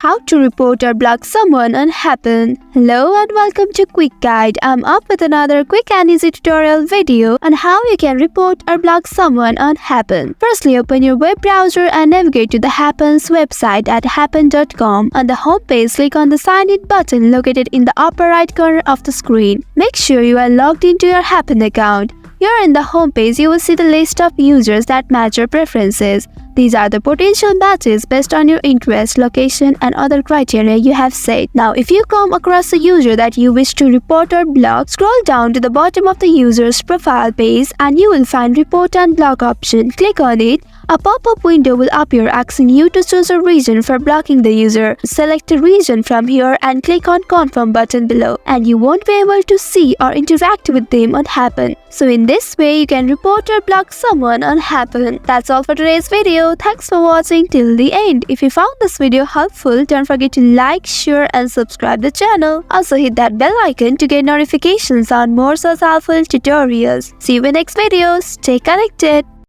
How to report or block someone on Happn. Hello and welcome to Quick Guide. I'm up with another quick and easy tutorial video on how you can report or block someone on Happn. Firstly, open your web browser and navigate to the Happn's website at happn.com. On the home page, click on the Sign In button located in the upper right corner of the screen. Make sure you are logged into your Happn account. Here in the home page, you will see the list of users that match your preferences. These are the potential matches based on your interest, location, and other criteria you have set. Now, if you come across a user that you wish to report or block, scroll down to the bottom of the user's profile page and you will find Report and Block option. Click on it. A pop-up window will appear asking you to choose a reason for blocking the user. Select a reason from here and click on Confirm button below, and you won't be able to see or interact with them on Happn. So in this way, you can report or block someone on Happn. That's all for today's video. Thanks for watching till the end. If you found this video helpful, don't forget to like, share and subscribe the channel. Also hit that bell icon to get notifications on more such helpful tutorials. See you in next video. Stay connected.